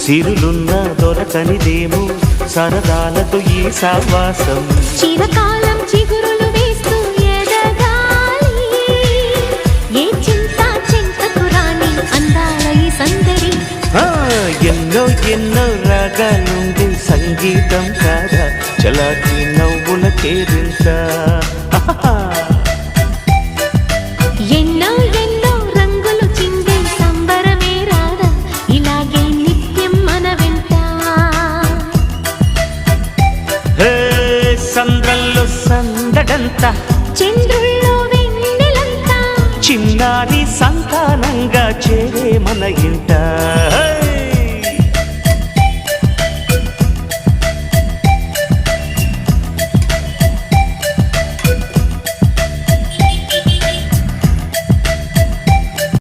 సిరులున్న దొరకనిదేమో సరదాలతో ఈ సావాసం. చిరకాలం చిగురులు వేస్తూ ఎదగాలి, ఏ చింత చింతకు రాని అందాల ఈ సందడి. ఎన్నో ఎన్నో రాగాలుండే సంగీతం కాదా చలాకి నవ్వుల కేరింత. ఎన్నో ఎన్నో రంగులు చిందే సంబరమే రాదా ఇలాగే నిత్యం మన వెంట. సంద్రంలో సందడంతా, చంద్రుల్లో వెన్నెలంతా, చిన్నారి సంతానంగా